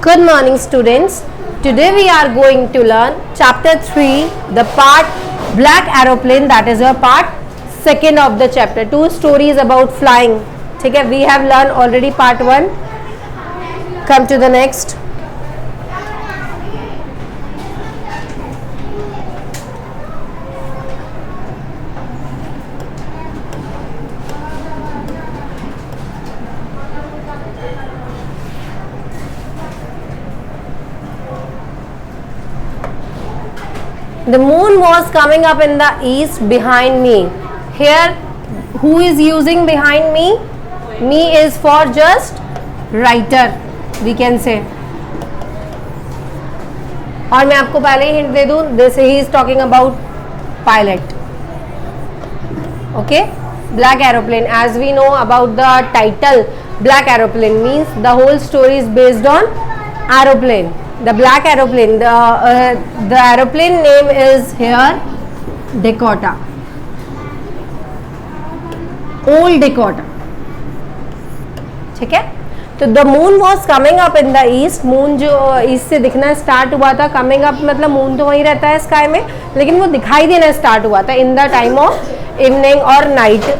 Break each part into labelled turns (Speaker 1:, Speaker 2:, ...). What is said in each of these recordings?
Speaker 1: Good morning students. Today we are going to learn chapter 3, the part black aeroplane, that is your part second of the chapter. Two stories about flying. ठीक है, we have learned already part 1. Come to the next. The moon was coming up in the east behind me. Here, who is using behind me? Me is for just writer, we can say. और मैं आपको पहले ही hint दे दूं, this he is talking about pilot. Okay, black aeroplane. As we know about the title, black aeroplane means the whole story is based on aeroplane. The black aeroplane, the aeroplane name is here Dakota, old Dakota. ठीक है, तो the moon was coming up in the east. moon जो east से दिखना start हुआ था, coming up मतलब moon तो वहीं रहता है स्काई में, लेकिन वो दिखाई देना स्टार्ट हुआ था in the time of evening और night.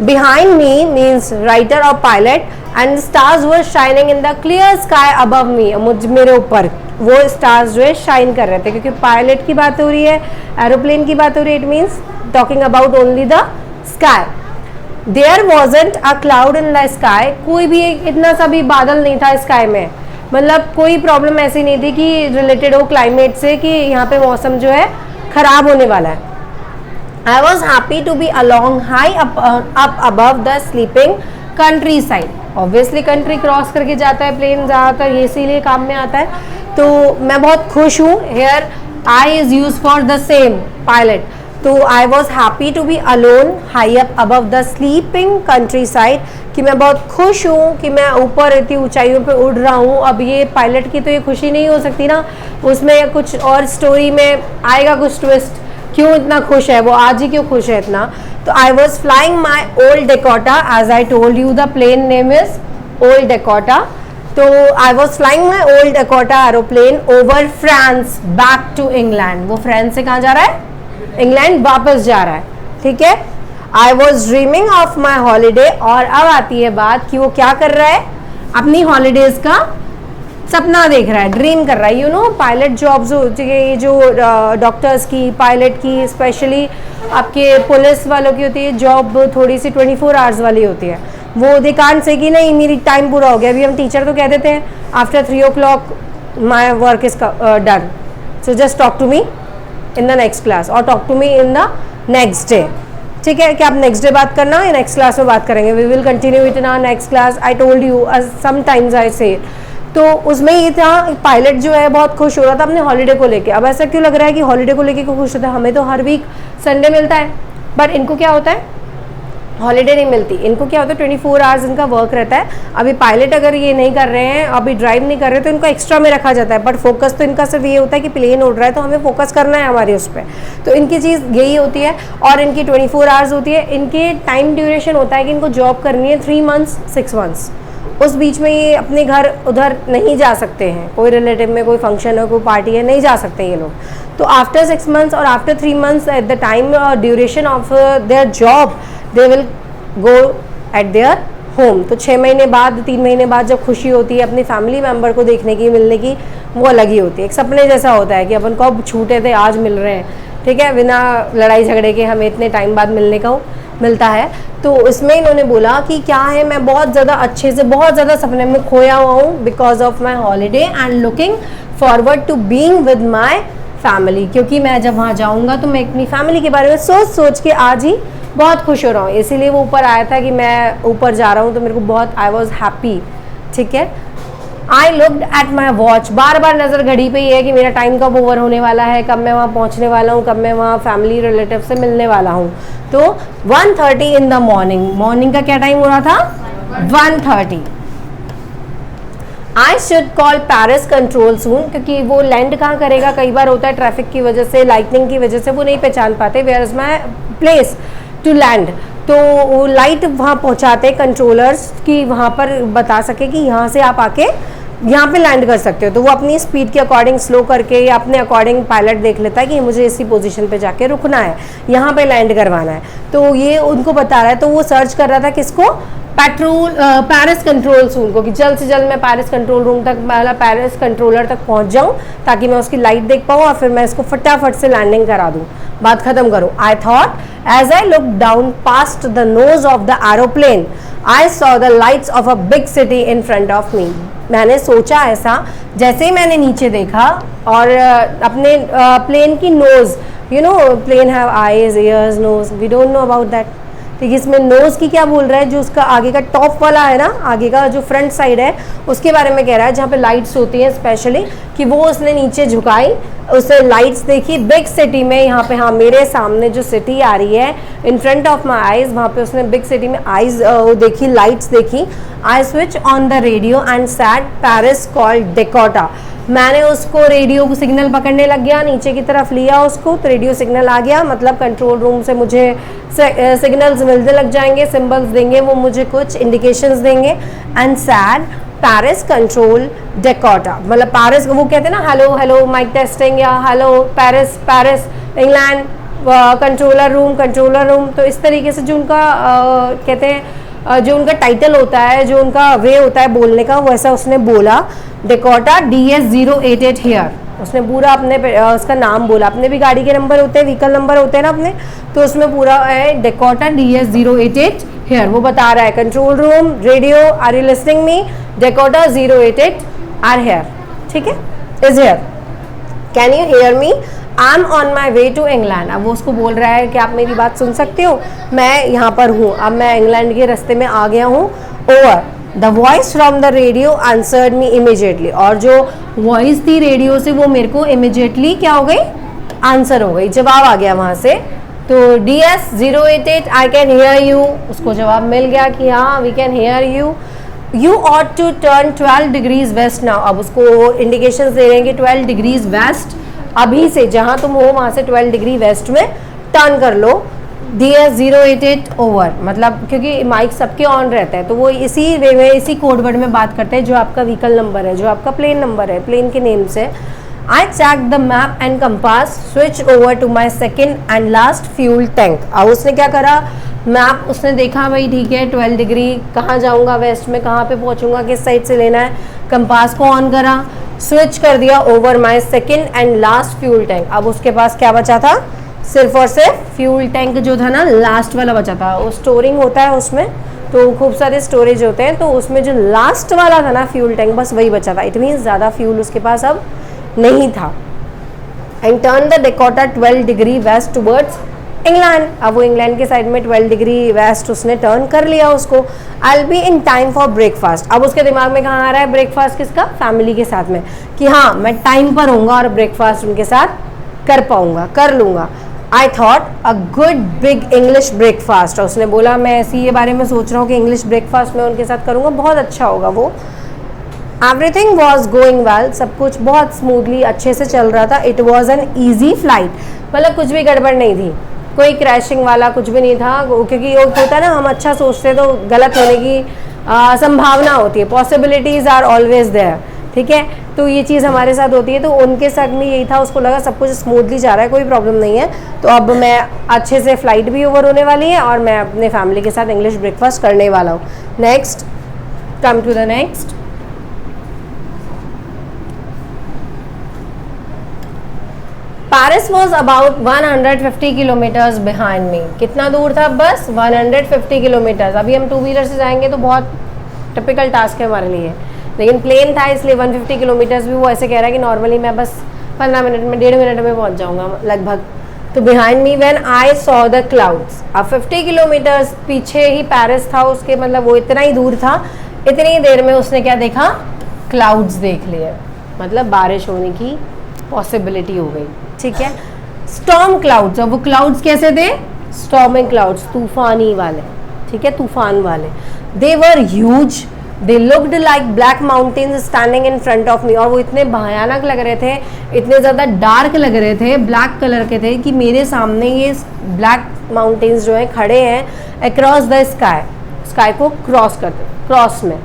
Speaker 1: Behind me means writer or pilot, and stars were shining in the clear sky above me. मेरे ऊपर वो स्टार्स जो है शाइन कर रहे थे, क्योंकि पायलट की बात हो रही है, एरोप्लेन की बात हो रही है. It means talking about only the sky. There wasn't a cloud in the sky. कोई भी इतना सा भी बादल नहीं था स्काई में, मतलब कोई प्रॉब्लम ऐसी नहीं थी कि रिलेटेड हो क्लाइमेट से कि यहाँ पे मौसम जो है खराब होने वाला है. I was happy to be along high up above the sleeping countryside. Obviously country cross करके जाता है प्लेन, ज़्यादातर इसीलिए काम में आता है, तो मैं बहुत खुश हूँ. Here I is use for the same pilot. तो I was happy to be alone high up above the sleeping countryside, कि मैं बहुत खुश हूँ कि मैं ऊपर इतनी ऊंचाइयों पे उड़ रहा हूँ. अब ये पायलट की तो ये खुशी नहीं हो सकती ना, उसमें कुछ और स्टोरी में आएगा कुछ ट्विस्ट. क्यों इतना खुश है वो, आज ही क्यों खुश है इतना. तो I was flying my old Dakota, as I told you the plane name is old Dakota. तो I was flying my old Dakota aeroplane over France back to England. वो फ्रांस से कहाँ जा रहा है, इंग्लैंड वापस जा रहा है. ठीक है, I was dreaming of my holiday. और अब आती है बात कि वो क्या कर रहा है, अपनी हॉलीडेज का सपना देख रहा है, ड्रीम कर रहा है. यू नो पायलट जॉब्स होती है, ये जो डॉक्टर्स की, पायलट की, स्पेशली आपके पुलिस वालों की होती है जॉब, थोड़ी सी 24 आवर्स वाली होती है. वो दे कांट से कि नहीं मेरी टाइम पूरा हो गया. अभी हम टीचर तो कह देते हैं after 3 o'clock my work is done, so just talk to me in the next class और talk to me in the next day. ठीक है, कि आप नेक्स्ट डे बात करना या नेक्स्ट क्लास में बात करेंगे. We will continue it in our next class. I told you sometimes I say. तो उसमें ये था, पायलट जो है बहुत खुश हो रहा था अपने हॉलीडे को लेके. अब ऐसा क्यों लग रहा है कि हॉलीडे को लेके क्यों खुश होता है, हमें तो हर वीक संडे मिलता है, बट इनको क्या होता है, हॉलीडे नहीं मिलती. इनको क्या होता है, 24 आवर्स इनका वर्क रहता है. अभी पायलट अगर ये नहीं कर रहे हैं, अभी ड्राइव नहीं कर रहे, तो इनको एक्स्ट्रा में रखा जाता है. बट फोकस तो इनका सिर्फ ये होता है कि प्लेन उड़ रहा है, तो हमें फोकस करना है हमारे उस पर. तो इनकी चीज़ यही होती है. और इनकी 24 आवर्स होती है. इनके टाइम ड्यूरेशन होता है कि इनको जॉब करनी है 3 months 6 months. उस बीच में ये अपने घर उधर नहीं जा सकते हैं, कोई रिलेटिव में कोई फंक्शन है, कोई पार्टी है, नहीं जा सकते ये लोग. तो आफ्टर 6 months और after 3 months at the time duration of their job they will go at their home. तो 6 महीने बाद, 3 महीने बाद जब खुशी होती है अपनी फैमिली मेम्बर को देखने की, मिलने की, वो अलग ही होती है. एक सपने जैसा होता है कि अपन कब छूटे थे आज मिल रहे हैं. ठीक है, बिना लड़ाई झगड़े के हमें इतने टाइम बाद मिलने का मिलता है. तो इसमें इन्होंने बोला कि क्या है, मैं बहुत ज़्यादा अच्छे से, बहुत ज़्यादा सपने में खोया हुआ हूँ because of my holiday and looking forward to being with my family. क्योंकि मैं जब वहाँ जाऊँगा तो मैं अपनी फैमिली के बारे में सोच के आज ही बहुत खुश हो रहा हूँ. इसीलिए वो ऊपर आया था कि मैं ऊपर जा रहा हूँ, तो मेरे को बहुत, आई वॉज हैप्पी. ठीक है, I looked at my watch. बार बार नज़र घड़ी पे ही है कि मेरा टाइम कब ओवर होने वाला है, कब मैं वहाँ पहुँचने वाला हूँ, कब मैं वहाँ फैमिली रिलेटिव से मिलने वाला हूँ. तो 1:30 इन द मॉर्निंग. मॉर्निंग का क्या टाइम हो रहा था, 1:30. I should call Paris control soon. क्योंकि वो लैंड कहाँ करेगा, कई बार होता है ट्रैफिक की वजह से, लाइटनिंग की वजह से वो नहीं पहचान पाते where is my place to land. तो लाइट वहाँ पहुँचाते कंट्रोलर्स की, वहाँ पर बता सके कि यहाँ से आप आके यहाँ पे लैंड कर सकते हो। तो वो अपनी स्पीड के अकॉर्डिंग स्लो करके या अपने अकॉर्डिंग पायलट देख लेता है कि मुझे इसी पोजीशन पे जाके रुकना है, यहाँ पे लैंड करवाना है, तो ये उनको बता रहा है। तो वो सर्च कर रहा था किसको, पेरिस कंट्रोल रूम को, कि जल्द से जल्द मैं पेरिस कंट्रोल रूम तक, मतलब पेरिस कंट्रोलर तक पहुंच जाऊं ताकि मैं उसकी लाइट देख पाऊं और फिर मैं इसको फटाफट से लैंडिंग करा दूं, बात खत्म करूं। I thought as I look down past the nose of the aeroplane I saw the lights of a big city in front of me. मैंने सोचा ऐसा, जैसे ही मैंने नीचे देखा और अपने प्लेन की nose, you know plane have eyes, ears, nose, we don't know about that. ठीक है, इसमें नोज की क्या बोल रहा है, जो उसका आगे का टॉप वाला है ना, आगे का जो फ्रंट साइड है उसके बारे में कह रहा है, जहाँ पे लाइट्स होती हैं स्पेशली, कि वो उसने नीचे झुकाई, उसे लाइट्स देखी बिग सिटी में। यहाँ पे हाँ मेरे सामने जो सिटी आ रही है इन फ्रंट ऑफ माई आईज, वहाँ पे उसने बिग सिटी में आईज देखी, लाइट्स देखी। I switch on the radio and set Paris called Dakota. मैंने उसको रेडियो को सिग्नल पकड़ने लग गया, नीचे की तरफ लिया उसको, तो रेडियो सिग्नल आ गया, मतलब कंट्रोल रूम से मुझे सिग्नल्स मिलने लग जाएंगे, सिंबल्स देंगे वो मुझे, कुछ इंडिकेशंस देंगे। And sad Paris control Dakota, मतलब पेरिस, वो कहते हैं ना हेलो हेलो माइक टेस्टिंग, या hello Paris, Paris England controller room. तो इस तरीके से जो उनका कहते हैं, जो उनका टाइटल होता है, जो उनका वे होता है बोलने का, वैसा उसने बोला। डेकोटा DS088 हियर, उसने पूरा अपने उसका नाम बोला। अपने भी गाड़ी के नंबर होते हैं, व्हीकल नंबर होते हैं ना अपने, तो उसमें पूरा है डेकोटा DS088 हियर। वो बता रहा है control room radio, are you listening me, Dakota 088 are here, ठीक है, is here, can you hear me, I am on my way to England. अब वो उसको बोल रहा है कि आप मेरी बात सुन सकते हो, मैं यहाँ पर हूँ, अब मैं इंग्लैंड के रास्ते में आ गया हूँ। Over the voice from the radio answered me immediately, और जो वॉइस थी रेडियो से वो मेरे को इमीजिएटली क्या हो गई, आंसर हो गई, जवाब आ गया वहाँ से। तो DS088 I can hear you, उसको जवाब मिल गया कि हाँ we can hear you. You ought to turn 12 degrees west now, अब उसको इंडिकेशंस दे रहे हैं कि 12 डिग्रीज वेस्ट, अभी से जहाँ तुम हो वहाँ से 12 डिग्री वेस्ट में टर्न कर लो। DS088 ओवर, मतलब क्योंकि माइक सबके ऑन रहता है तो वो इसी वे में, इसी कोड वर्ड में बात करते हैं जो आपका व्हीकल नंबर है, जो आपका प्लेन नंबर है, प्लेन के नेम से। I check the map and compass, switch over to my second and last fuel tank. अब उसने क्या करा, मैप उसने देखा, भाई ठीक है 12 डिग्री, कहाँ जाऊँगा वेस्ट में, कहाँ पे पहुँचूंगा, किस साइड से लेना है, कंपास को ऑन करा, स्विच कर दिया over my second and last fuel tank. अब उसके पास क्या बचा था, सिर्फ और सिर्फ फ्यूल टैंक जो था ना लास्ट वाला बचा था। वो स्टोरिंग होता है उसमें, तो खूब सारे स्टोरेज होते हैं, तो उसमें जो लास्ट वाला था ना फ्यूल टैंक, बस वही बचा था। इट मीन्स ज़्यादा फ्यूल उसके पास अब नहीं था। And turn the Dakota 12 degree west towards England. अब वो इंग्लैंड के साइड में 12 डिग्री वेस्ट उसने टर्न कर लिया उसको। I will be in time for breakfast. अब उसके दिमाग में कहाँ आ रहा है ब्रेकफास्ट किसका, फैमिली के साथ में, कि हाँ मैं टाइम पर होऊंगा और ब्रेकफास्ट उनके साथ कर पाऊंगा, कर लूँगा। I thought a good big English breakfast, और उसने बोला मैं ऐसी ये बारे में सोच रहा हूँ कि इंग्लिश ब्रेकफास्ट मैं उनके साथ करूँगा, बहुत अच्छा होगा वो। एवरीथिंग वॉज गोइंग वेल, सब कुछ बहुत स्मूथली अच्छे से चल रहा था। It was an easy flight, मतलब कुछ भी गड़बड़ नहीं थी, कोई क्रैशिंग वाला कुछ भी नहीं था, क्योंकि वो होता है ना हम अच्छा सोचते तो गलत होने की संभावना होती है, पॉसिबिलिटीज़ आर ऑलवेज देयर, ठीक है। तो ये चीज़ हमारे साथ होती है, तो उनके साथ में यही था, उसको लगा सब कुछ स्मूथली जा रहा है, कोई प्रॉब्लम नहीं है, तो अब मैं अच्छे से फ्लाइट भी ओवर होने वाली है और मैं अपने फैमिली के साथ इंग्लिश ब्रेकफास्ट करने वाला हूँ। Next, come to the next. Paris was about 150 kilometres behind me. कितना दूर था, बस 150 किलोमीटर्स। अभी हम टू व्हीलर से जाएंगे तो बहुत टिपिकल टास्क है हमारे लिए, लेकिन प्लेन था इसलिए 150 किलोमीटर्स भी वो ऐसे कह रहा है कि नॉर्मली मैं बस 15 मिनट में, 1.5 मिनट में पहुंच जाऊंगा लगभग। तो behind me when I saw the clouds. अब 50 किलोमीटर्स पीछे ही पेरिस था उसके, मतलब वो इतना ही दूर था, इतनी ही देर में उसने क्या देखा, क्लाउड्स देख लिए, मतलब बारिश होने की पॉसिबिलिटी हो गई, ठीक है। स्टॉर्म क्लाउड्स, अब वो क्लाउड्स कैसे थे, स्टॉर्मिंग क्लाउड्स, तूफानी वाले, ठीक है, तूफान वाले। They were huge, they looked like black mountains standing in front of me. और वो इतने भयानक लग रहे थे, इतने ज़्यादा डार्क लग रहे थे, ब्लैक कलर के थे, कि मेरे सामने ये ब्लैक माउंटेन्स जो हैं खड़े हैं अक्रॉस द स्काई, स्काई को क्रॉस करते, क्रॉस में।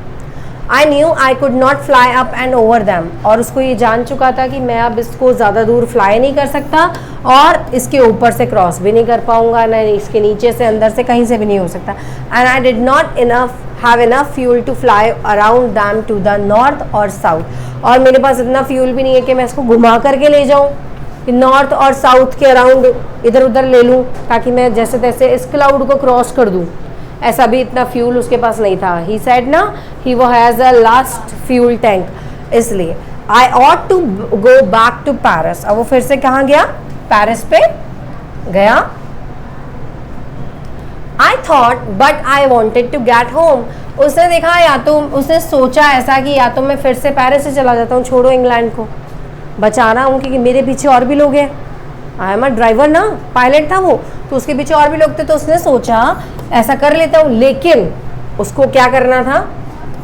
Speaker 1: I knew I could not fly up and over them, और उसको ये जान चुका था कि मैं अब इसको ज़्यादा दूर फ्लाई नहीं कर सकता और इसके ऊपर से क्रॉस भी नहीं कर पाऊंगा, ना इसके नीचे से अंदर से कहीं से भी नहीं हो सकता. And I did not have enough fuel to fly around them to the north और साउथ, और मेरे पास इतना फ्यूल भी नहीं है कि मैं इसको घुमा करके ले जाऊँ कि नॉर्थ और साउथ के अराउंड इधर उधर ले लूँ ताकि मैं जैसे तैसे इस क्लाउड को क्रॉस कर दूँ. ऐसा भी इतना फ्यूल उसके पास नहीं था. ही सेड ना ही वो has a last fuel tank, इसलिए I ought to go back to Paris. अब वो फिर से कहाँ गया? पेरिस पे गया. I thought but I wanted to get home. उसने देखा या तो उसने सोचा ऐसा कि या तो मैं फिर से पेरिस से चला जाता हूँ, छोड़ो इंग्लैंड को, बचा रहा हूँ क्योंकि मेरे पीछे और भी लोग हैं. आई एम अ ड्राइवर ना, पायलट था वो, तो उसके पीछे और भी लोग थे, तो उसने सोचा ऐसा कर लेता हूँ. लेकिन उसको क्या करना था?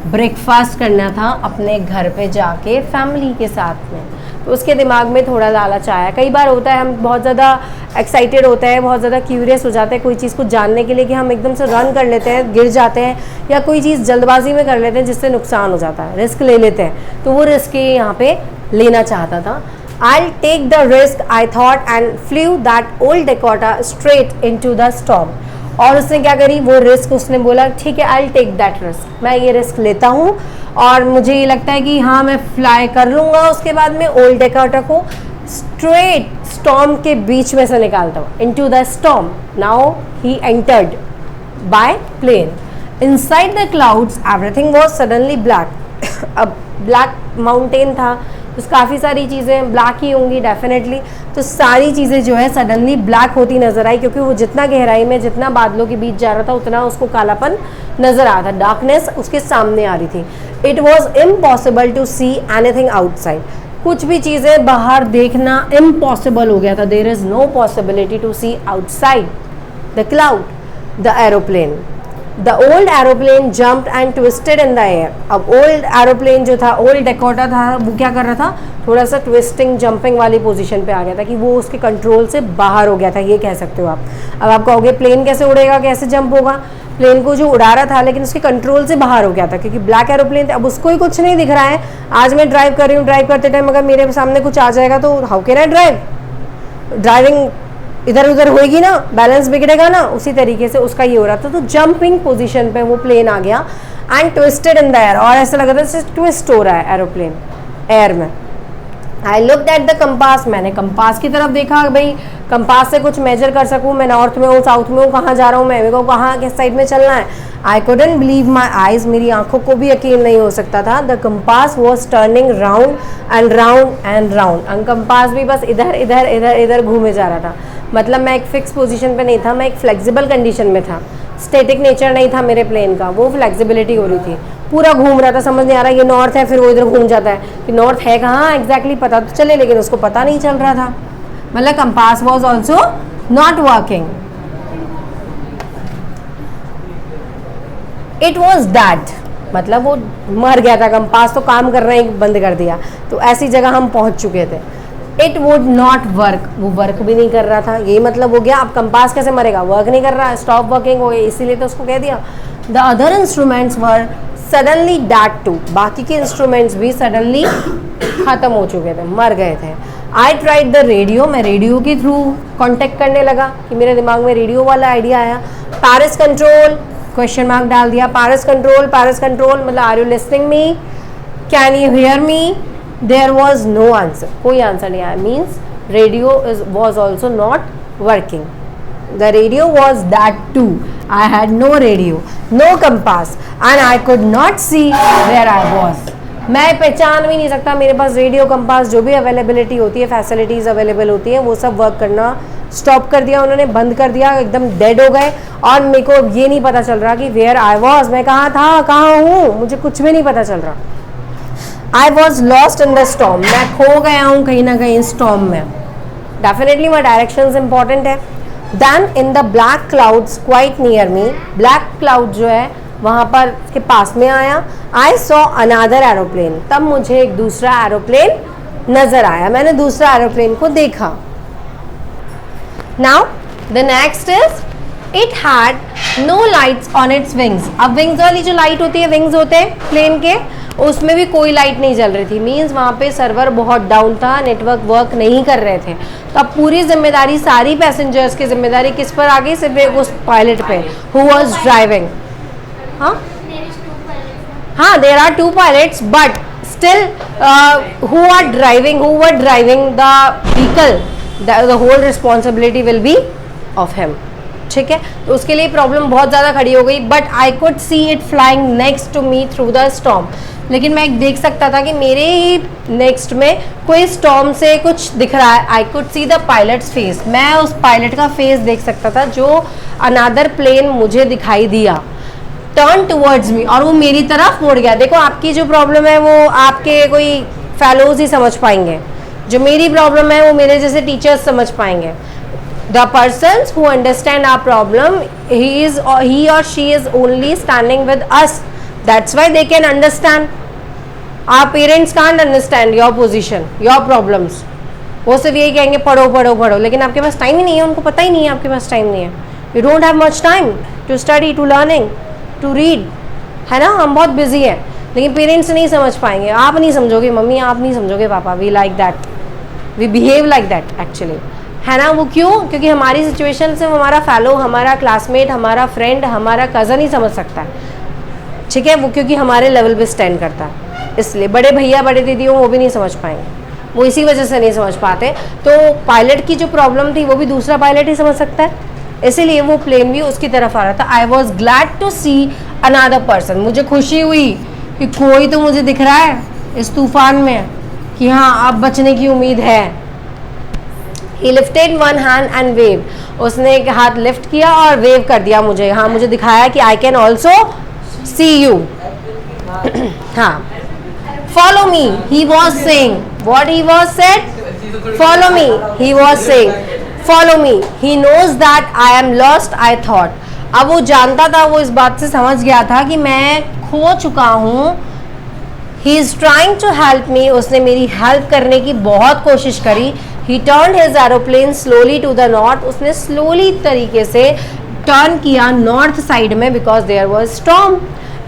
Speaker 1: ब्रेकफास्ट करना था अपने घर पे जाके फैमिली के साथ में. तो उसके दिमाग में थोड़ा लालच आया. कई बार होता है हम बहुत ज़्यादा एक्साइटेड होते हैं, बहुत ज़्यादा क्यूरियस हो जाते हैं कोई चीज़ को जानने के लिए कि हम एकदम से रन कर लेते हैं, गिर जाते हैं, या कोई चीज़ जल्दबाजी में कर लेते हैं जिससे नुकसान हो जाता है, रिस्क ले लेते हैं. तो वो रिस्क यहाँ पे लेना चाहता था. I'll take the risk, I thought, and flew that old Dakota straight into the storm. और उसने क्या करी? वो रिस्क उसने बोला ठीक है, I'll take that risk, मैं ये रिस्क लेता हूँ और मुझे ये लगता है कि हाँ मैं फ्लाई कर लूँगा. उसके बाद में ओल्ड डेकोटा को स्ट्रेट स्टॉर्म के बीच में से निकालता हूँ, into the storm. Now he entered by plane. Inside the clouds, everything was suddenly black. अब ब्लैक माउंटेन था, तो काफ़ी सारी चीज़ें ब्लैक ही होंगी डेफिनेटली. तो सारी चीज़ें जो है सडनली ब्लैक होती नज़र आई, क्योंकि वो जितना गहराई में, जितना बादलों के बीच जा रहा था, उतना उसको कालापन नज़र आ रहा था. डार्कनेस उसके सामने आ रही थी. It was impossible to see anything outside. कुछ भी चीज़ें बाहर देखना इम्पॉसिबल हो गया था. There is no possibility to see outside the cloud. The aeroplane, The old aeroplane jumped and twisted in the air. अब old aeroplane जो था, old Dakota था, वो क्या कर रहा था? थोड़ा सा ट्विस्टिंग जंपिंग वाली पोजीशन पे आ गया था कि वो उसके कंट्रोल से बाहर हो गया था, ये कह सकते हो आप. अब आप कहोगे प्लेन कैसे उड़ेगा, कैसे जंप होगा? प्लेन को जो उड़ा रहा था लेकिन उसके कंट्रोल से बाहर हो गया था, क्योंकि ब्लैक एरोप्लेन था. अब उसको ही कुछ नहीं दिख रहा है. आज मैं ड्राइव कर रही हूँ, ड्राइव करते टाइम अगर मेरे सामने कुछ आ जाएगा तो how can I drive? Driving इधर उधर होएगी ना, बैलेंस बिगड़ेगा ना. उसी तरीके से उसका ये हो रहा था. तो जंपिंग पोजीशन पे वो प्लेन आ गया and twisted in the air, और ऐसा लग रहा था जैसे ट्विस्ट हो रहा है एरोप्लेन एयर में. आई लुक्ड एट द कंपास, मैंने कंपास की तरफ देखा, भाई कंपास से कुछ मेजर कर सकूँ, मैं नॉर्थ में हूँ, साउथ में हूँ, कहाँ जा रहा हूँ मैं, मेरे को कहाँ किस साइड में चलना है. I couldn't believe my eyes, मेरी आंखों को भी यकीन नहीं हो सकता था. The compass was turning round and round and round. Compass भी बस इधर इधर इधर इधर घूमे जा रहा था. मतलब मैं एक फिक्स पोजीशन पे नहीं था, मैं एक फ्लेक्सिबल कंडीशन में था. स्टैटिक नेचर नहीं था मेरे प्लेन का, वो फ्लेक्सिबिलिटी हो रही थी. पूरा घूम रहा था, समझ नहीं आ रहा ये नॉर्थ है, फिर वो इधर घूम जाता है कि नॉर्थ है कहाँ एग्जैक्टली, पता तो चले लेकिन उसको पता नहीं चल रहा था. मतलब compass was also not working. It was dead, मतलब वो मर गया था. कंपास तो काम करना ही बंद कर दिया. तो ऐसी जगह हम पहुंच चुके थे. इट वुड नॉट वर्क, वो वर्क भी नहीं कर रहा था. ये मतलब हो गया अब कंपास कैसे मरेगा, वर्क नहीं कर रहा, स्टॉप वर्किंग हो गई, इसीलिए तो उसको कह दिया. The other instruments were suddenly dead too, बाकी के इंस्ट्रूमेंट्स भी सडनली ख़त्म हो चुके थे, मर गए थे. आई ट्राइड द रेडियो, मैं रेडियो के थ्रू कॉन्टेक्ट करने लगा कि मेरे दिमाग में रेडियो वाला आइडिया आया. पेरिस कंट्रोल, क्वेश्चन मार्क डाल दिया. पेरिस कंट्रोल, पेरिस कंट्रोल मतलब are you listening me, can you hear me? There was no answer, कोई आंसर नहीं आया. Means radio was also not working. The radio was that too. I had no radio, no compass, and I could not see where I was. मैं पहचान भी नहीं सकता. मेरे पास radio, compass जो भी अवेलेबिलिटी होती है, फैसिलिटीज़ अवेलेबल होती है, वो सब वर्क करना स्टॉप कर दिया उन्होंने, बंद कर दिया, एकदम डेड हो गए. और मेरे को ये नहीं पता चल रहा कि वेयर आई वॉज, मैं कहाँ था, कहाँ हूँ, मुझे कुछ भी नहीं पता चल रहा. I was lost in the storm, मैं खो गया हूँ कहीं ना कहीं स्टॉर्म में. डेफिनेटली माई डायरेक्शंस इंपॉर्टेंट है. Then in the black clouds quite near me, black cloud जो है वहाँ पर के पास में आया. आई सॉ अनदर एरोप्लेन, तब मुझे एक दूसरा एरोप्लेन नजर आया, मैंने दूसरा एरोप्लेन को देखा. Now the next is it had no lights on its wings. अब विंग्स वाली जो लाइट होती है, विंग्स होते हैं प्लेन के, उसमें भी कोई लाइट नहीं जल रही थी। मीन्स वहाँ पे सर्वर बहुत डाउन था, नेटवर्क वर्क नहीं कर रहे थे। तो अब पूरी जिम्मेदारी, सारी पैसेंजर्स की जिम्मेदारी किस पर आ गई? सिर्फ उस पायलट पे, हु वाज ड्राइविंग। हाँ, there are 2 pilots, but still who were driving the vehicle, the whole responsibility will be of him। ठीक है, तो उसके लिए प्रॉब्लम बहुत ज़्यादा खड़ी हो गई। But I could see it flying next to me through the storm. लेकिन मैं देख सकता था कि मेरे ही नेक्स्ट में कोई स्टॉर्म से कुछ दिख रहा है। आई could see the pilots face, मैं उस पायलट का फेस देख सकता था जो अनदर प्लेन मुझे दिखाई दिया, टर्न टुवर्ड्स मी, और वो मेरी तरफ मुड़ गया। देखो, आपकी जो प्रॉब्लम है वो आपके कोई फेलोज ही समझ पाएंगे, जो मेरी प्रॉब्लम है वो मेरे जैसे टीचर्स समझ पाएंगे। The persons who understand our problem, he or she is only standing with us. That's why they can understand. Our parents can't understand your position, your problems. वो सिर्फ यही कहेंगे पढ़ो पढ़ो पढ़ो, लेकिन आपके पास टाइम ही नहीं है, उनको पता ही नहीं है आपके पास टाइम नहीं है। You don't have much time to study, to learning, to read, है ना? हम बहुत बिजी हैं, लेकिन पेरेंट्स नहीं समझ पाएंगे। आप नहीं समझोगे मम्मी, आप नहीं समझोगे पापा। We like that, we behave like that actually, है ना? वो क्यों? क्योंकि हमारी सिचुएशन से हमारा फेलो, हमारा क्लासमेट, हमारा फ्रेंड, हमारा कज़न ही समझ सकता है। ठीक है, वो क्योंकि हमारे लेवल पे स्टैंड करता है, इसलिए बड़े भैया बड़े दीदी वो भी नहीं समझ पाएंगे, वो इसी वजह से नहीं समझ पाते। तो पायलट की जो प्रॉब्लम थी वो भी दूसरा पायलट ही समझ सकता है, इसीलिए वो प्लेन भी उसकी तरफ आ रहा था। I was glad to see another person, मुझे खुशी हुई कि कोई तो मुझे दिख रहा है इस तूफान में कि हाँ अब बचने की उम्मीद है। He lifted one hand and waved, उसने एक हाथ लिफ्ट किया और वेव कर दिया मुझे, हाँ मुझे दिखाया कि I can also see you। हाँ, follow me, he was saying, what he was said, follow me, he was saying, follow me, he knows that I am lost, I thought। अब वो जानता था, वो इस बात से समझ गया था कि मैं खो चुका हूँ। He is trying to help me, उसने मेरी हेल्प करने की बहुत कोशिश करी। He turned his aeroplane slowly to the north, उसने स्लोली तरीके से टर्न किया नॉर्थ साइड में, because there was storm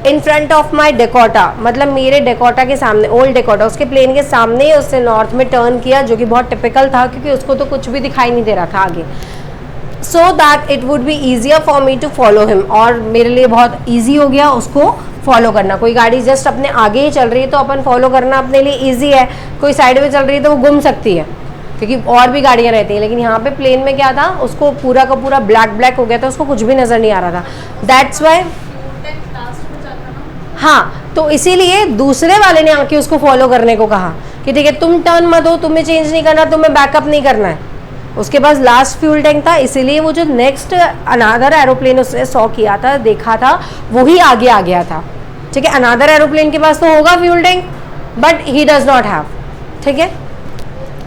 Speaker 1: in front of my Dakota, मतलब मेरे डेकोटा के सामने, ओल्ड डेकोटा, उसके प्लेन के सामने ही उसने नॉर्थ में टर्न किया, जो कि बहुत टिपिकल था क्योंकि उसको तो कुछ भी दिखाई नहीं दे रहा था आगे। So that it would be easier for me to follow him, और मेरे लिए बहुत ईजी हो गया उसको फॉलो करना। कोई गाड़ी जस्ट अपने आगे ही चल रही है तो अपन फॉलो करना अपने लिए ईजी है, कोई साइड में चल रही है तो वो गुम सकती है क्योंकि और भी गाड़ियाँ रहती हैं। लेकिन यहाँ पे प्लेन में क्या था, उसको पूरा का पूरा ब्लैक ब्लैक हो गया था, उसको कुछ भी नज़र नहीं आ रहा था। दैट्स वाई, हाँ, तो इसीलिए दूसरे वाले ने आके उसको फॉलो करने को कहा कि ठीक है तुम टर्न मत हो, तुम्हें चेंज नहीं करना, तुम्हें बैकअप नहीं करना है। उसके पास लास्ट फ्यूल टैंक था, इसीलिए वो जो नेक्स्ट अनादर एरोप्लेन उसने सॉ किया था, देखा था, वही आगे आ गया था। ठीक है, अनादर एरोप्लेन के पास तो होगा fuel tank, but he does not have. ठीक है,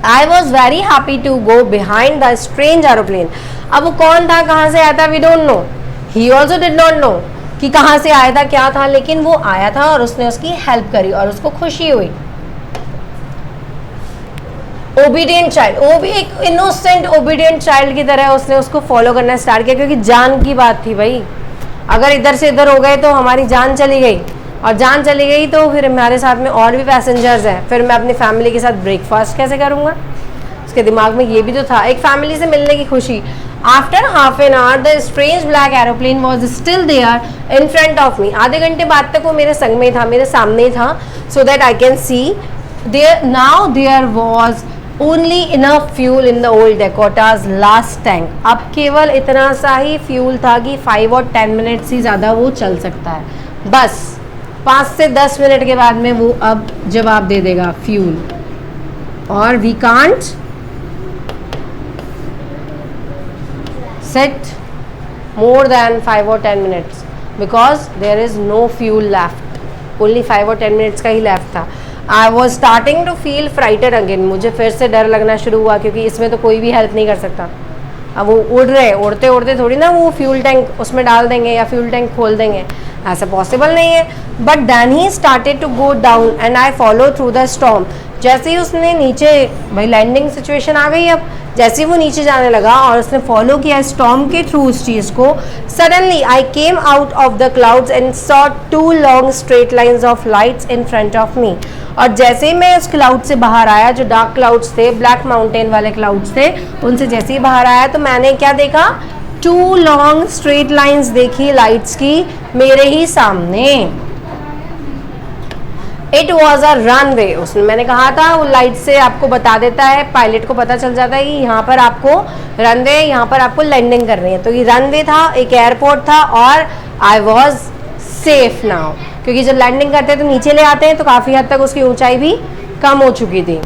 Speaker 1: I was very happy to go behind the strange aeroplane. अब वो कौन था, कहाँ से आया था, we don't know, he also did not know कि कहाँ से आया था, क्या था, लेकिन वो आया था और उसने उसकी हेल्प करी और उसको खुशी हुई। ओबीडियंट चाइल्ड, वो भी एक इनोसेंट ओबीडियंट चाइल्ड की तरह उसने उसको फॉलो करना स्टार्ट किया, क्योंकि जान की बात थी भाई। अगर इधर से इधर हो गए तो हमारी जान चली गई, और जान चली गई तो फिर हमारे साथ में और भी पैसेंजर्स हैं, फिर मैं अपनी फैमिली के साथ ब्रेकफास्ट कैसे करूँगा। उसके दिमाग में ये भी तो था, एक फैमिली से मिलने की खुशी। After half an hour the strange black aeroplane was still there in front of me. आधे घंटे बाद तक वो मेरे संग में था, मेरे सामने था, so that I can see there. Now there was only enough fuel in the old Dakota's last tank. अब केवल इतना सा ही फ्यूल था कि 5 और 10 मिनट से ज़्यादा वो चल सकता है, बस 5 से 10 मिनट के बाद में वो अब जवाब दे देगा फ्यूल, और we can't set more than 5 और 10 minutes because there is no fuel left, only 5 और 10 मिनट्स का ही लेफ्ट था। I was starting to feel frightened again, मुझे फिर से डर लगना शुरू हुआ, क्योंकि इसमें तो कोई भी हेल्प नहीं कर सकता। अब वो उड़ रहे, उड़ते उड़ते थोड़ी ना वो फ्यूल टैंक उसमें डाल देंगे या फ्यूल टैंक खोल देंगे, ऐसा पॉसिबल नहीं है। But then he started to go down and I follow through the storm. जैसे ही उसने नीचे, भाई लैंडिंग सिचुएशन आ गई, अब जैसे ही वो नीचे जाने लगा और उसने फॉलो किया स्टॉर्म के थ्रू उस चीज़ को, suddenly I came out of the clouds and saw 2 long straight lines of lights in front of me. और जैसे ही मैं उस क्लाउड से बाहर आया, जो डार्क क्लाउड्स थे, ब्लैक माउंटेन वाले क्लाउड्स थे, उनसे जैसे ही बाहर आया तो मैंने क्या देखा, 2 लॉन्ग स्ट्रेट लाइंस देखी लाइट्स की मेरे ही सामने। It was a runway. उसने, मैंने कहा था वो लाइट से आपको बता देता है, पायलट को पता चल जाता है कि यहाँ पर आपको रनवे, यहाँ पर आपको लैंडिंग करनी है। तो ये रनवे था, एक एयरपोर्ट था और आई वॉज सेफ नाउ, क्योंकि जब लैंडिंग करते हैं तो नीचे ले आते हैं तो काफ़ी हद तक उसकी ऊंचाई भी कम हो चुकी थी।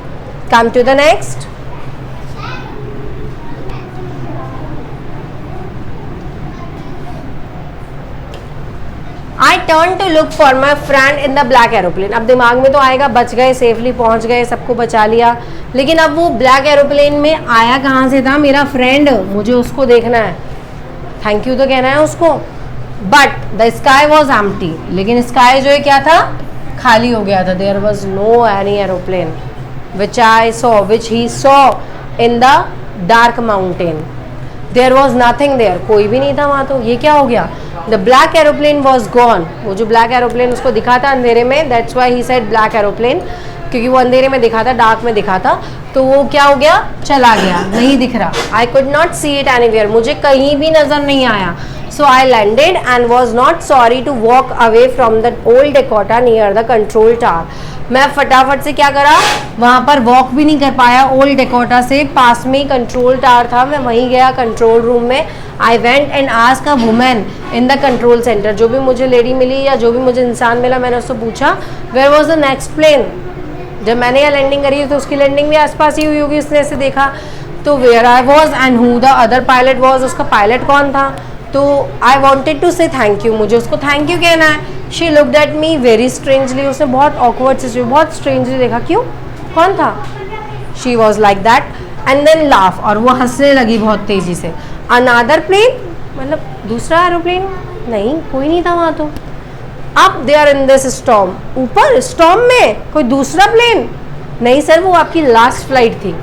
Speaker 1: Come to the next. I turn to look for my friend in the black aeroplane. अब दिमाग में तो आएगा बच गए, सेफली पहुंच गए, सबको बचा लिया, लेकिन अब वो ब्लैक एरोप्लेन में आया कहाँ से था, मेरा फ्रेंड, मुझे उसको देखना है, थैंक यू तो कहना है उसको। But the sky was empty, लेकिन स्काई जो है क्या था, खाली हो गया था। There was no any aeroplane which I saw, which he saw in the dark mountain. There was nothing there, कोई भी नहीं था वहाँ। तो ये क्या हो गया, the black aeroplane was gone. वो जो ब्लैक एरोप्लेन उसको दिखा था अंधेरे में, that's why he said black aeroplane, क्योंकि वो अंधेरे में दिखा था, डार्क में दिखा था, तो वो क्या हो गया, चला गया, नहीं दिख रहा। I could not see it anywhere, मुझे कहीं भी नजर नहीं आया। So I landed and was not sorry to walk away from the old Dakota near the control tower. मैं फटाफट से क्या करा, वहाँ पर वॉक भी नहीं कर पाया, ओल्ड डेकोटा से पास में ही कंट्रोल टावर था, मैं वहीं गया कंट्रोल रूम में। I went and asked a women in the control centre, जो भी मुझे लेडी मिली या जो भी मुझे इंसान मिला, मैंने उससे पूछा where was the next plane. जब मैंने यह लैंडिंग करी तो उसकी लैंडिंग भी आसपास ही हुई होगी, उसने ऐसे देखा। तो where I was and who the other pilot was, उसका पायलट कौन था। तो I wanted to say thank you, मुझे उसको थैंक यू कहना है। She looked at me very strangely, उसने बहुत ऑकवर्ड से, बहुत स्ट्रेंजली देखा, क्यों, कौन था। She was like that and then laugh, और वो हंसने लगी बहुत तेजी से। अनादर प्लेन, मतलब दूसरा एरोप्लेन, नहीं कोई नहीं था वहाँ। तो अब they are in this storm, ऊपर स्टॉर्म में कोई दूसरा प्लेन नहीं सर, वो आपकी लास्ट फ्लाइट थी,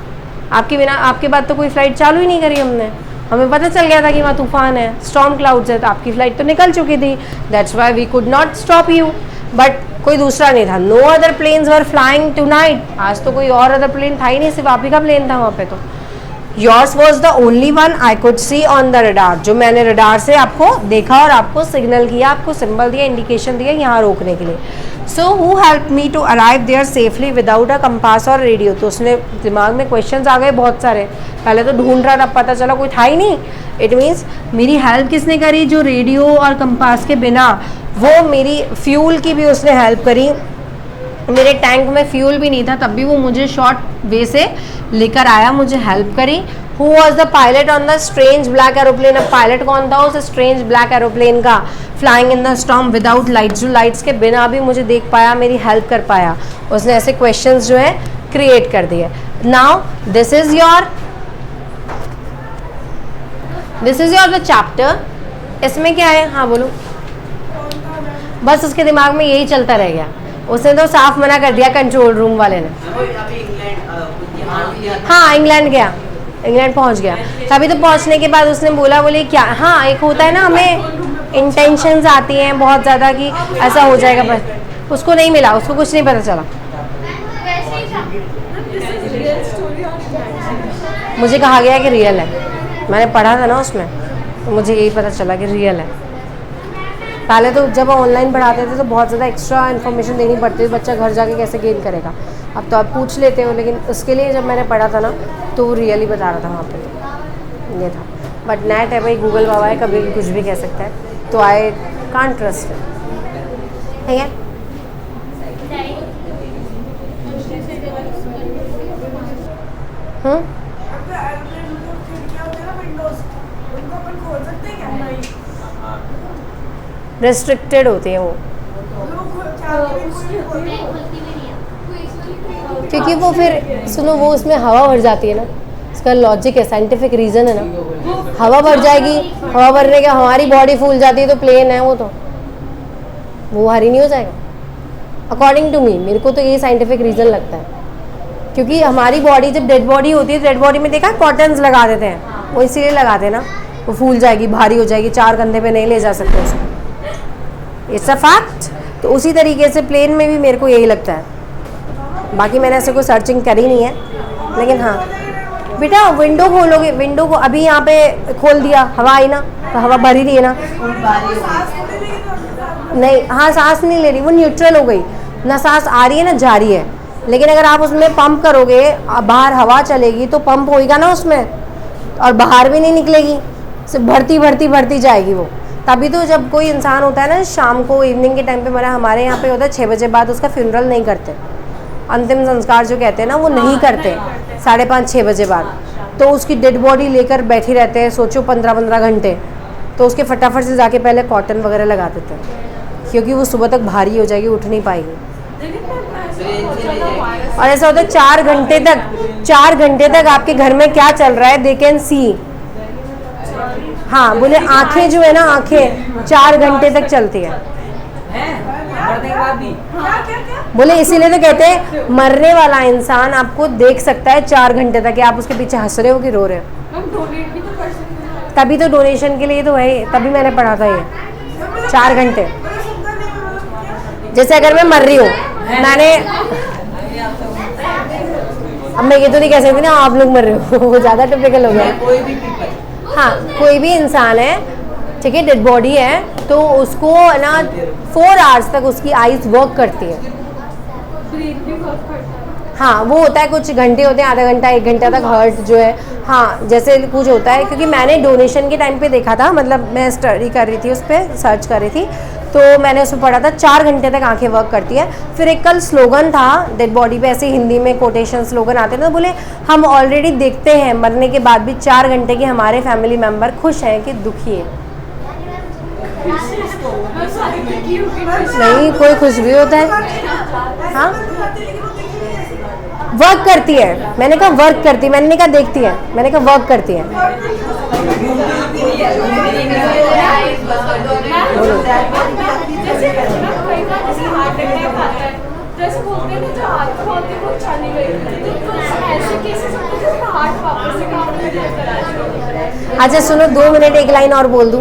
Speaker 1: आपके बिना, आपके बाद तो कोई फ्लाइट चालू ही नहीं करी हमने, हमें पता चल गया था कि वहाँ तूफान है, स्टॉर्म क्लाउड्स है, तो आपकी फ्लाइट तो निकल चुकी थी, that's why we could not stop you. But कोई दूसरा नहीं था, no other planes were flying tonight, आज तो कोई और अदर प्लेन था ही नहीं, सिर्फ आप ही का प्लेन था वहाँ पे। तो yours was the only one I could C on the radar, जो मैंने रडार से आपको देखा और आपको सिग्नल किया, आपको सिंबल दिया, इंडिकेशन दिया यहाँ रोकने के लिए। So who help me to arrive there safely without a compass और रेडियो। तो उसने दिमाग में क्वेश्चंस आ गए बहुत सारे, पहले तो ढूंढ रहा था, पता चला कोई था ही नहीं। इट मीन्स मेरी हेल्प किसने करी, जो रेडियो और कंपास के बिना, वो मेरी फ्यूल की भी उसने हेल्प करी। मेरे टैंक में फ्यूल भी नहीं था, तब भी वो मुझे शॉर्ट वे से लेकर आया, मुझे हेल्प करी। Who was the pilot on the strange black aeroplane, अब पायलट कौन था उस स्ट्रेंज ब्लैक एरोप्लेन का, flying in the storm without lights, जो लाइट्स के बिना भी मुझे देख पाया, मेरी हेल्प कर पाया। उसने ऐसे क्वेश्चंस जो है क्रिएट कर दिए। Now this is your the chapter. इसमें क्या है, हाँ बोलो। बस उसके दिमाग में यही चलता रह गया, उसने तो साफ मना कर दिया कंट्रोल रूम वाले ने। हाँ इंग्लैंड गया, इंग्लैंड पहुंच गया। तभी तो पहुंचने के बाद उसने बोली क्या, हाँ एक होता है ना, हमें इंटेंशंस आती हैं बहुत ज़्यादा कि ऐसा हो जाएगा, बस उसको नहीं मिला, उसको कुछ नहीं पता चला। मुझे कहा गया कि रियल है, मैंने पढ़ा था ना उसमें, तो मुझे यही पता चला कि रियल है। पहले तो जब ऑनलाइन पढ़ाते थे तो बहुत ज़्यादा एक्स्ट्रा इन्फॉर्मेशन देनी पड़ती थी, बच्चा घर जाके कैसे गेन करेगा। अब तो आप पूछ लेते हो, लेकिन उसके लिए जब मैंने पढ़ा था ना तो वो रियली बता रहा था वहाँ पे, ये था। बट नेट है भाई, गूगल बाबा है, कभी भी कुछ भी कह सकता है, तो आई कांट ट्रस्ट इट, ठीक है। रेस्ट्रिक्टेड होती है वो, क्योंकि वो फिर सुनो, वो उसमें हवा भर जाती है ना, इसका लॉजिक है, साइंटिफिक रीज़न है ना, हवा भर जाएगी, हवा भरने के हमारी बॉडी फूल जाती है, तो प्लेन है वो, तो वो भारी नहीं हो जाएगा। अकॉर्डिंग टू मी, मेरे को तो ये साइंटिफिक रीज़न लगता है। क्योंकि हमारी बॉडी जब डेड बॉडी होती है, डेड बॉडी में देखा कॉटन्स लगा देते हैं, वो इसीलिए लगाते हैं ना, वो फूल जाएगी, भारी हो जाएगी, 4 कंधे पे नहीं ले जा सकते उसको, इट्स अ फैक्ट। तो उसी तरीके से प्लेन में भी मेरे को यही लगता है। बाकी मैंने ऐसे कोई सर्चिंग करी नहीं है, लेकिन हाँ बेटा विंडो खोलोगे, विंडो को अभी यहाँ पे खोल दिया, हवा आई ना, तो हवा भरी रही है ना, नहीं हाँ सांस नहीं ले रही, वो न्यूट्रल हो गई ना, सांस आ रही है ना जा रही है। लेकिन अगर आप उसमें पंप करोगे, बाहर हवा चलेगी तो पंप होएगा ना उसमें, और बाहर भी नहीं निकलेगी, सिर्फ भरती भरती भरती जाएगी वो। तभी तो जब कोई इंसान होता है ना शाम को इवनिंग के टाइम पे, हमारे यहाँ पे होता है 6 बजे बाद उसका फ्यूनरल नहीं करते, अंतिम संस्कार जो कहते हैं ना वो नहीं करते 5:30-6 बजे बाद, तो उसकी डेड बॉडी लेकर बैठी रहते हैं, सोचो 15-15 घंटे, तो उसके फटाफट से जाके पहले कॉटन वगैरह लगा देते हैं, क्योंकि वो सुबह तक भारी हो जाएगी, उठ नहीं पाएगी। और ऐसा होता है 4 घंटे तक आपके घर में क्या चल रहा है दे कैन सी। हाँ बोले आंखें जो है ना, आंखें 4 घंटे तक चलती है, बोले इसीलिए तो कहते हैं मरने वाला इंसान आपको देख सकता है 4 घंटे तक, आप उसके पीछे हंस रहे हो कि रो रहे हो। तभी तो डोनेशन के लिए तो है, तभी मैंने पढ़ा था ये 4 घंटे। जैसे अगर मैं मर रही हूँ, मैंने अब मैं ये तो नहीं कह सकती ना आप लोग मर रहे हो वो ज़्यादा टिपिकल हो गया। हाँ कोई भी इंसान है, ठीक है, डेड बॉडी है, तो उसको ना 4 आवर्स तक उसकी आइज वर्क करती है। हाँ वो होता है, कुछ घंटे होते हैं, आधा घंटा 1 घंटा तक हर्ट जो है, हाँ जैसे कुछ होता है। क्योंकि मैंने डोनेशन के टाइम पे देखा था, मतलब मैं स्टडी कर रही थी उस पर, सर्च कर रही थी, तो मैंने उसमें पढ़ा था 4 घंटे तक आंखें वर्क करती है। फिर एक कल स्लोगन था डेड बॉडी पे, ऐसे हिंदी में कोटेशन स्लोगन आते थे, तो बोले हम ऑलरेडी देखते हैं मरने के बाद भी 4 घंटे के हमारे फैमिली मेम्बर खुश हैं कि दुखी है। नहीं कोई खुश भी होता है। हाँ वर्क करती है, मैंने कहा वर्क करती है, मैंने नहीं कहा देखती है, मैंने कहा वर्क करती है। अच्छा सुनो 2 मिनट एक लाइन और बोल दूं।